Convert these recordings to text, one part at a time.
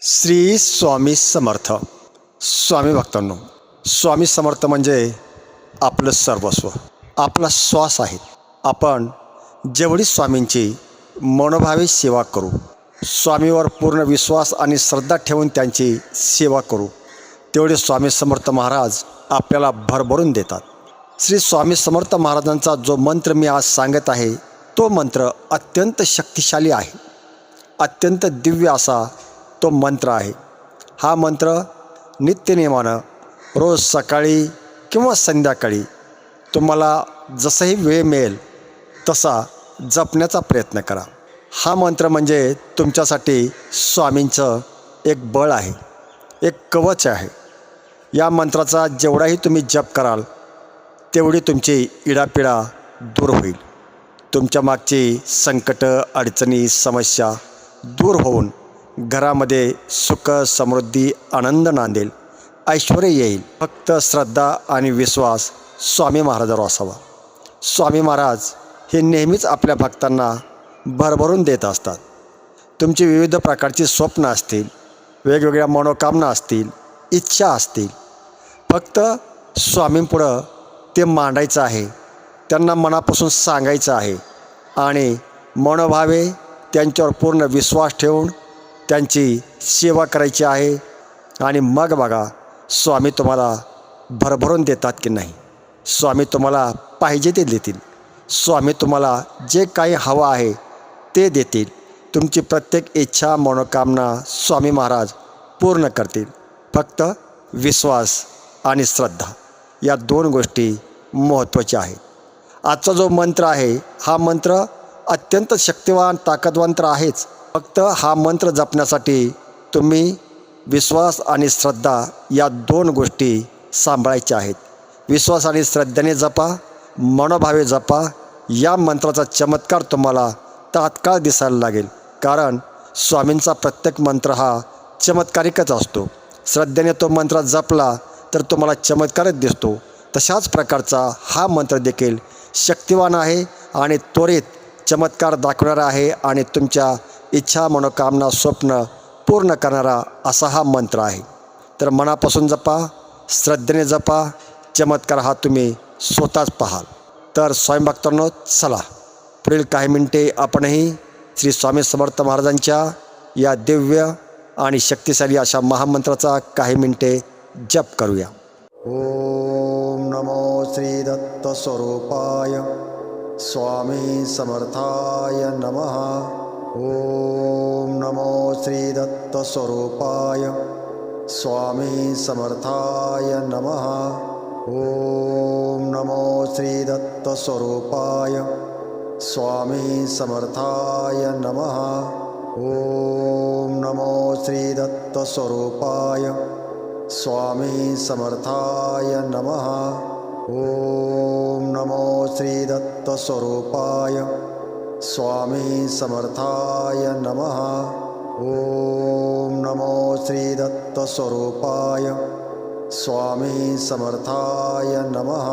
श्री स्वामी समर्थ. स्वामी भक्तांनो, स्वामी समर्थ म्हणजे आपलं सर्वस्व, आपला श्वास आहे. आपण जेवढी स्वामींची मनोभावे सेवा करू, स्वामीवर पूर्ण विश्वास आणि श्रद्धा ठेवून त्यांची सेवा करू, तेवढे स्वामी समर्थ महाराज आपल्याला भरभरून देतात. श्री स्वामी समर्थ महाराजांचा जो मंत्र मी आज सांगत आहे, तो मंत्र अत्यंत शक्तिशाली आहे. अत्यंत दिव्य असा तो मंत्र आहे. हा मंत्र नित्यनेमानं रोज सकाळी किंवा संध्याकाळी तुम्हाला जसंही वेळ मिळेल तसा जपण्याचा प्रयत्न करा. हा मंत्र म्हणजे तुमच्यासाठी स्वामींचं एक बळ आहे, एक कवच आहे. या मंत्राचा जेवढाही तुम्ही जप कराल तेवढी तुमची इडापिडा दूर होईल. तुमच्या मागची संकट, अडचणी, समस्या दूर होऊन घरामध्ये सुख, समृद्धी, आनंद नांदेल, ऐश्वर येईल. फक्त श्रद्धा आणि विश्वास स्वामी महाराजांवर असावा. स्वामी महाराज हे नेहमीच आपल्या भक्तांना भरभरून देत असतात. तुमची विविध प्रकारची स्वप्न असतील, वेगवेगळ्या मनोकामना असतील, इच्छा असतील, फक्त स्वामींपुढं ते मांडायचं आहे. त्यांना मनापासून सांगायचं आहे आणि मनोभावे त्यांच्यावर पूर्ण विश्वास ठेवून त्यांची सेवा करायची आहे. आणि मग बघा स्वामी तुम्हाला भरभरून देतात की नाही. स्वामी तुम्हाला पाहिजे ते देतील. स्वामी तुम्हाला जे काही हवं आहे ते देतील. तुमची प्रत्येक इच्छा, मनोकामना स्वामी महाराज पूर्ण करतील. फक्त विश्वास आणि श्रद्धा या दोन गोष्टी महत्त्वाच्या आहेत. आजचा जो मंत्र आहे हा मंत्र अत्यंत शक्तिवान, ताकदवंत आहेच. फक्त हा मंत्र जपण्यासाठी तुम्ही विश्वास आणि श्रद्धा या दोन गोष्टी सांभाळायच्या आहेत. विश्वास आणि श्रद्धेने जपा, मनोभावे जपा. या मंत्राचा चमत्कार तुम्हाला तात्काळ दिसायला लागेल. कारण स्वामींचा प्रत्येक मंत्र हा चमत्कारिकच असतो. श्रद्धेने तो मंत्र जपला तर तुम्हाला चमत्कारच दिसतो. तशाच प्रकारचा हा मंत्र देखील शक्तिवान आहे आणि त्वरित चमत्कार दाखवणारा आहे आणि तुमच्या इच्छा, मनोकामना, स्वप्न पूर्ण करणारा असा हा मंत्र आहे. तर मनापासून जपा, श्रद्धेने जपा. चमत्कार हा तुम्ही स्वतःच पाहाल. तर स्वयंभक्तांनो, चला पुढील काही मिनिटे आपणही श्री स्वामी समर्थ महाराजांच्या या दिव्य आणि शक्तिशाली अशा महामंत्राचा काही मिनिटे जप करूया. ओम नमो श्री दत्त स्वरूपाय स्वामी समर्थाय नमः. ओम नमो श्री दत्त स्वरूपाय स्वामी समर्थाय नमः. ओम नमो श्री दत्त स्वरूपाय स्वामी समर्थाय नमः. ओम नमो श्री दत्त स्वरूपाय स्वामी समर्थाय नमः. ओम नमो श्री दत्त स्वरूपाय स्वामी समर्थाय नमः. ओम नमो श्री दत्त स्वरूपाय स्वामी समर्थाय नमः.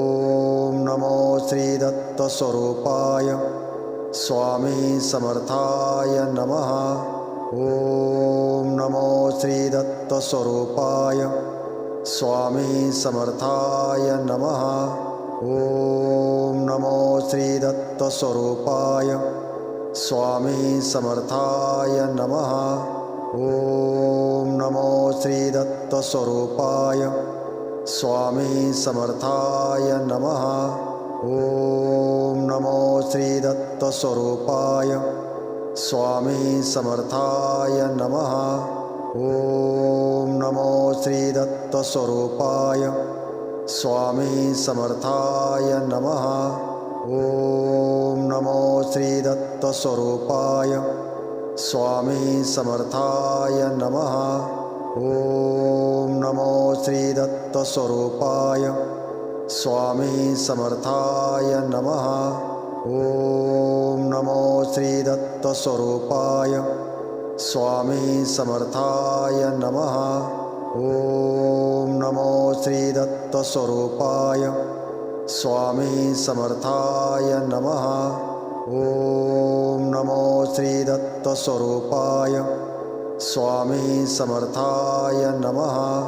ओम नमो श्री दत्त स्वरूपाय स्वामी समर्थाय नमः. ओम नमो श्री दत्त स्वरूपाय स्वामी समर्थाय नमः. ओम नमो श्री दत्त स्वरूपाय स्वामी समर्थाय नमः. ओम नमो श्री दत्त स्वरूपाय स्वामी समर्थाय नमः. ओम नमो श्री दत्त स्वरूपाय स्वामी समर्थाय नमः. ओम नमो श्री दत्त स्वरूपाय स्वामी समर्थाय नमः. ओम नमो श्री दत्त स्वरूपाय स्वामी समर्थाय नमः. ओम नमो श्री दत्त स्वरूपाय स्वामी समर्थाय नमः. ओम नमो श्री दत्त स्वरूपाय स्वामी समर्थाय नमः. ओम नमो श्री दत्त स्वरूपाय स्वामी समर्थाय नमः. ओम नमो श्री दत्त स्वरूपाय स्वामी समर्थाय नमः.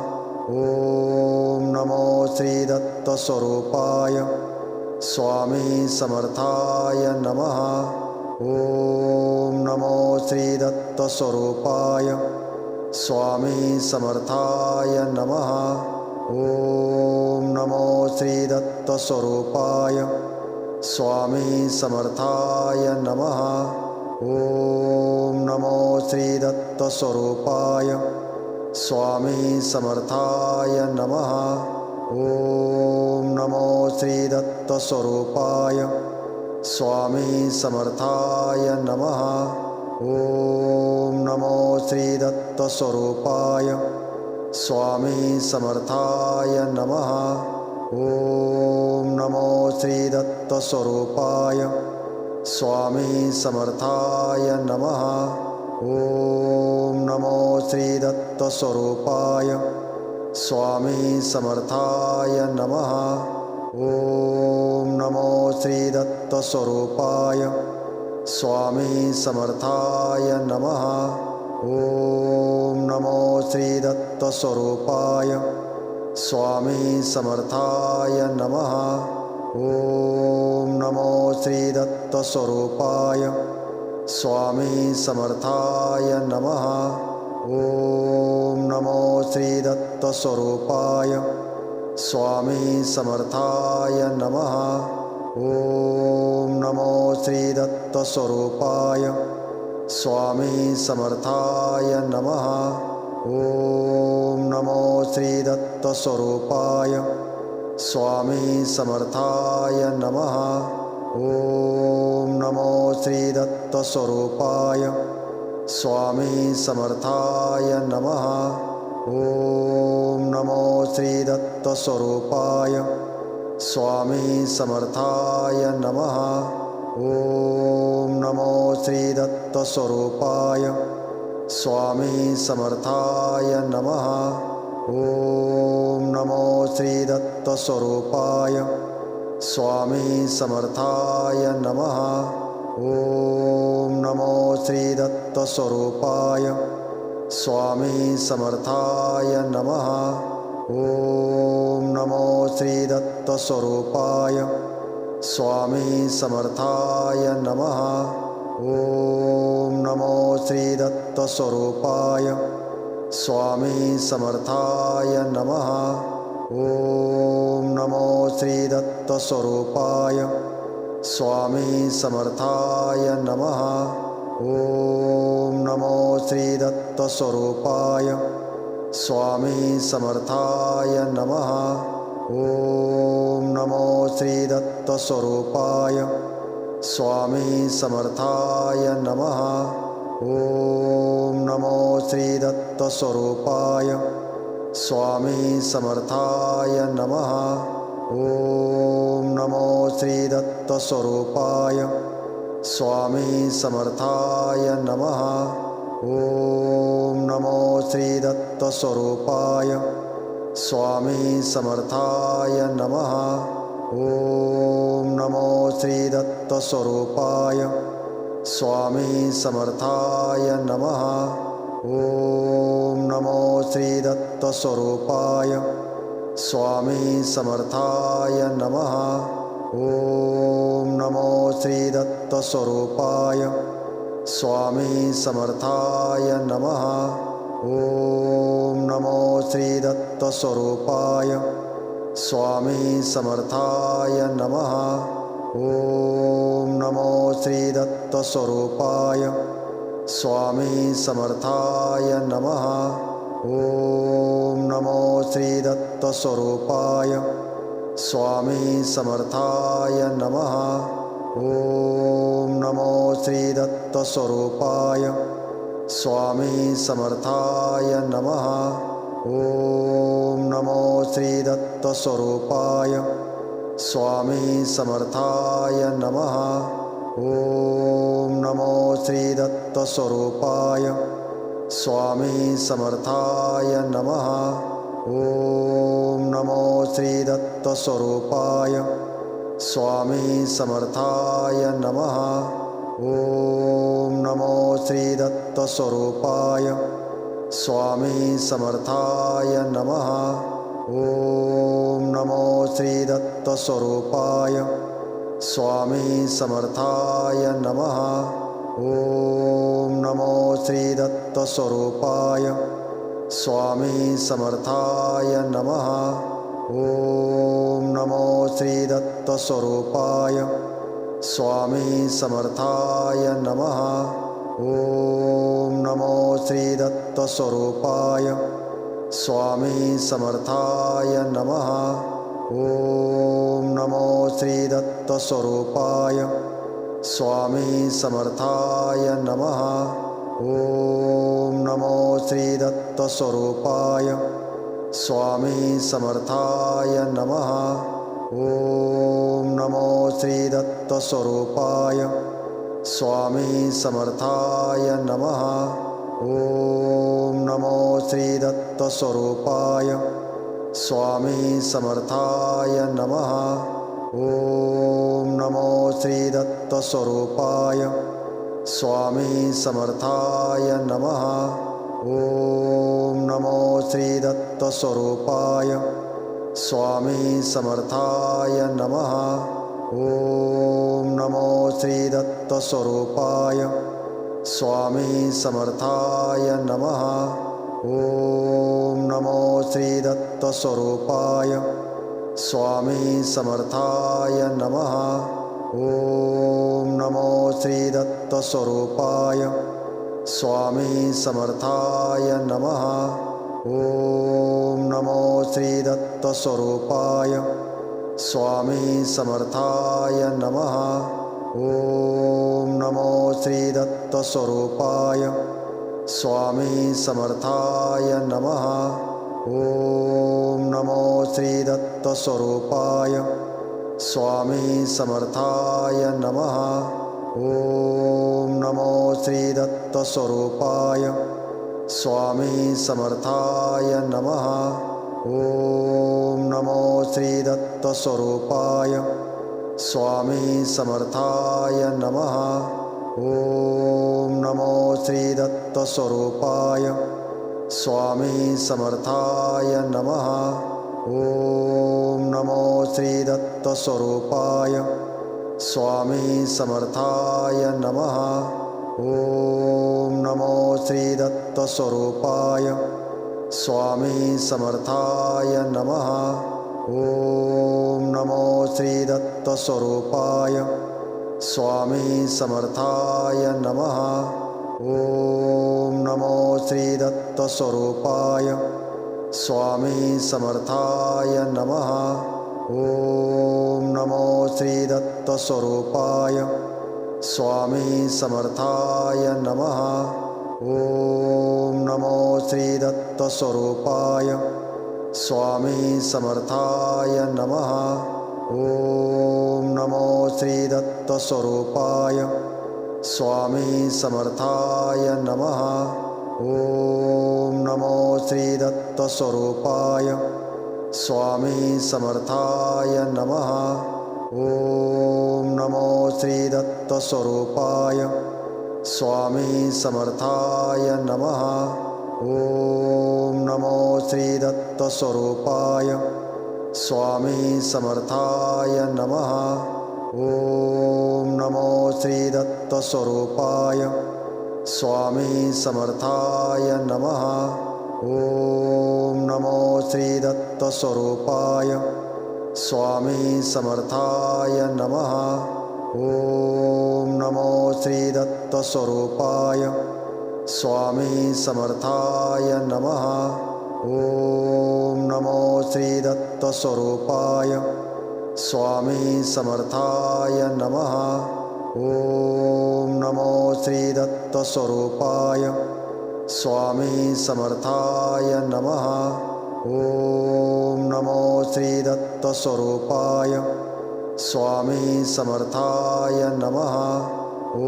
ओम नमो श्री दत्त स्वरूपाय. स्वामी समर्थाय नमः. ओम नमो श्री दत्त स्वरूपाय. स्वामी समर्थाय नमः. ओम नमो श्री दत्त स्वरूपाय. स्वामी समर्थाय नमः. ओम नमो श्री दत्त स्वरूपाय. स्वामी समर्थाय नमः. ओम नमो श्री दत्त स्वरूपाय. स्वामी समर्थाय नमः. ओम नमो श्री दत्त स्वरूपाय. स्वामी समर्थाय नमः. ओम नमो श्री दत्त स्वरूपाय. स्वामी समर्थाय नमः. ओम नमो श्री दत्त स्वरूपाय. स्वामी समर्थाय नमः. ओम नमो श्री दत्त स्वरूपाय. स्वामी समर्थाय नमः. ओम नमो श्री दत्त स्वरूपाय. स्वामी समर्थाय नमः. ओम नमो श्री दत्त स्वरूपाय. स्वामी समर्थाय नमः. ओम नमो श्री दत्त स्वरूपाय. स्वामी समर्थाय नमः. ओम नमो श्री दत्त स्वरूपाय. स्वामी समर्थाय नमः. ओम नमो श्री दत्त स्वरूपाय. स्वामी समर्थाय नमः. ओम नमो श्री दत्त स्वरूपाय. स्वामी समर्थाय नमः. ओम नमो श्री दत्त स्वरूपाय. स्वामी समर्थाय नमः. ओम नमो श्री दत्त स्वरूपाय. स्वामी समर्थाय नमः. ओम नमो श्री दत्त स्वरूपाय. स्वामी समर्थाय नमः. ओम नमो श्री दत्त स्वरूपाय. स्वामी समर्थाय नमः. ओम नमो श्री दत्त स्वरूपाय. स्वामी समर्थाय नमः. ओम नमो श्री दत्त स्वरूपाय. स्वामी समर्थाय नमः. ओम नमो श्री दत्त स्वरूपाय. स्वामी समर्थाय नमः. ओम नमो श्री दत्त स्वरूपाय. स्वामी समर्थाय नमः. ओम नमो श्री दत्त स्वरूपाय. स्वामी समर्थाय नमः. ओम नमो श्री दत्त स्वरूपाय. स्वामी समर्थाय नमः. ओम नमो श्री दत्त स्वरूपाय. स्वामी समर्थाय नमः. ओम नमो श्री दत्त स्वरूपाय. स्वामी समर्थाय नमः. ओम नमो श्री दत्त स्वरूपाय. स्वामी समर्थाय नमः. ओम नमो श्री दत्त स्वरूपाय. स्वामी समर्थाय नमः. ओम नमो श्री दत्त स्वरूपाय. स्वामी समर्थाय नमः. ओम नमो श्री दत्त स्वरूपाय. स्वामी समर्थाय नमः. ओम नमो श्री दत्त स्वरूपाय. स्वामी समर्थाय नमः. ओम नमो श्री दत्त स्वरूपाय. स्वामी समर्थाय नमः. ओम नमो श्री दत्त स्वरूपाय. स्वामी समर्थाय नमः. ओम नमो श्री दत्त स्वरूपाय. स्वामी समर्थाय नमः. ओम नमो श्री दत्त स्वरूपाय. स्वामी समर्थाय नमः. ओम नमो श्री दत्त स्वरूपाय. स्वामी समर्थाय नमः. ओम नमो श्री दत्त स्वरूपाय. स्वामी समर्थाय नमः। ॐ नमो श्री दत्तस्वरूपाय स्वामी समर्थाय नमः। ॐ नमो श्री दत्तस्वरूपाय स्वामी समर्थाय नमः। ॐ नमो श्री दत्तस्वरूपाय स्वामी समर्थाय नमः। ॐ नमो श्री दत्तस्वरूपाय स्वामी समर्थाय नमः। ॐ नमो श्री दत्तस्वरूपाय स्वामी समर्थाय नमः। ॐ नमो श्री दत्तस्वरूपाय स्वामी समर्थाय नमः। ॐ नमो श्री दत्तस्वरूपाय स्वामी समर्थाय नमः। ॐ नमो श्री दत्तस्वरूपाय स्वामी समर्थाय नमः। ॐ नमो श्री दत्तस्वरूपाय स्वामी समर्थाय नमः। ॐ नमो श्री दत्तस्वरूपाय स्वामी समर्थाय नमः। ॐ नमो श्री दत्तस्वरूपाय स्वामी समर्थाय नमः। ॐ नमो श्री दत्तस्वरूपाय स्वामी समर्थाय नमः। ॐ नमो श्री दत्तस्वरूपाय स्वामी समर्थाय नमः। ॐ नमो श्री दत्तस्वरूपाय स्वामी समर्थाय नमः। ॐ नमो श्री दत्तस्वरूपाय स्वामी समर्थाय नमः। ॐ नमो श्री दत्तस्वरूपाय स्वामी समर्थाय नमः। ॐ नमो श्री दत्तस्वरूपाय स्वामी समर्थाय नमः। ॐ नमो श्री दत्तस्वरूपाय स्वामी समर्थाय नमः। ॐ नमो श्री दत्तस्वरूपाय स्वामी समर्थाय नमः। ॐ नमो श्री दत्तस्वरूपाय स्वामी समर्थाय नमः। ॐ नमो श्री दत्तस्वरूपाय स्वामी समर्थाय नमः। ॐ नमो श्री दत्तस्वरूपाय स्वामी समर्थाय नमः। ॐ नमो श्री दत्तस्वरूपाय स्वामी समर्थाय नमः। ॐ नमो श्री दत्तस्वरूपाय स्वामी समर्थाय नमः। ॐ नमो श्री दत्तस्वरूपाय स्वामी समर्थाय नमः। ॐ नमो श्री दत्तस्वरूपाय स्वामी समर्थाय नमः। ॐ नमो श्री दत्तस्वरूपाय स्वामी समर्थाय नमः। ॐ नमो श्री दत्तस्वरूपाय स्वामी समर्थाय नमः। ॐ नमो श्री दत्तस्वरूपाय स्वामी समर्थाय नमः। ॐ नमो श्री दत्तस्वरूपाय स्वामी समर्थाय नमः। ॐ नमो श्री दत्तस्वरूपाय स्वामी समर्थाय नमः। ॐ नमो श्री दत्तस्वरूपाय स्वामी समर्थाय नमः। ॐ नमो श्री दत्तस्वरूपाय स्वामी समर्थाय नमः। ॐ नमो श्री दत्तस्वरूपाय स्वामी समर्थाय नमः। ॐ नमो श्री दत्तस्वरूपाय स्वामी समर्थाय नमः। ॐ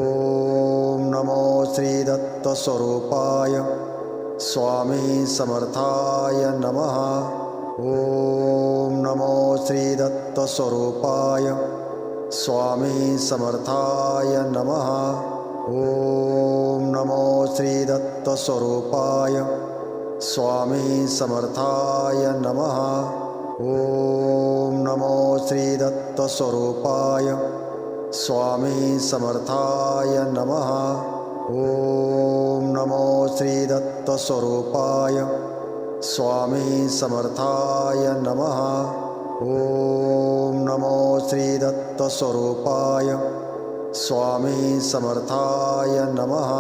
नमो श्री दत्तस्वरूपाय स्वामी समर्थाय नमः। ॐ नमो श्री दत्तस्वरूपाय स्वामी समर्थाय नमः। ॐ नमो श्री दत्तस्वरूपाय स्वामी समर्थाय नमः। ॐ नमो श्री दत्तस्वरूपाय स्वामी समर्थाय नमः। ॐ नमो श्री दत्तस्वरूपाय स्वामी समर्थाय नमः। ॐ नमो श्री दत्तस्वरूपाय स्वामी समर्थाय नमः।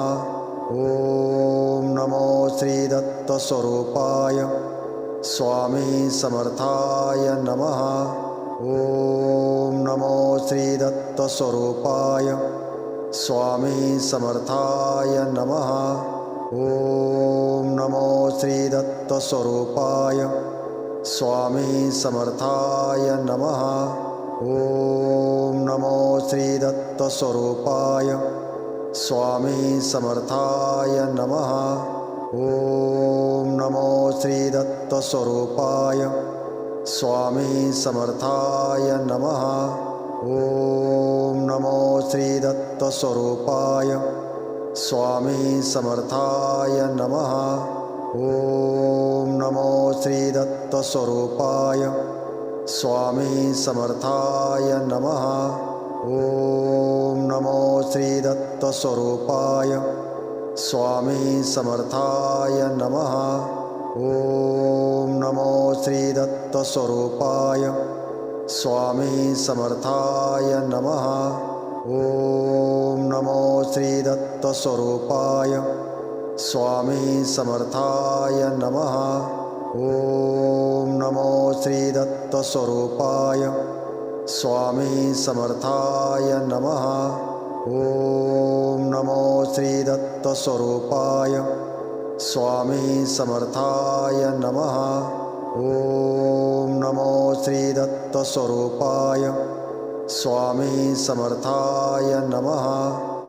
ॐ नमो श्री दत्तस्वरूपाय स्वामी समर्थाय नमः। ॐ नमो श्री दत्तस्वरूपाय स्वामी समर्थाय नमः। ॐ नमो श्री दत्तस्वरूपाय स्वामी समर्थाय नमः। ॐ नमो श्री दत्तस्वरूपाय स्वामी समर्थाय नमः। ॐ नमो श्री दत्तस्वरूपाय स्वामी समर्थाय नमः। ॐ नमो श्री दत्तस्वरूपाय स्वामी समर्थाय नमः। ॐ नमो श्री दत्तस्वरूपाय स्वामी समर्थाय नमः। ॐ नमो श्री दत्तस्वरूपाय स्वामी समर्थाय नमः। ॐ नमो श्री दत्तस्वरूपाय स्वामी समर्थाय नमः। ॐ नमो श्री दत्तस्वरूपाय स्वामी समर्थाय नमः। ॐ नमो श्री दत्तस्वरूपाय स्वामी समर्थाय नमः। ॐ नमो श्री दत्तस्वरूपाय स्वामी समर्थाय नमः। ॐ नमो श्री दत्तस्वरूपाय स्वामी समर्थाय नमः।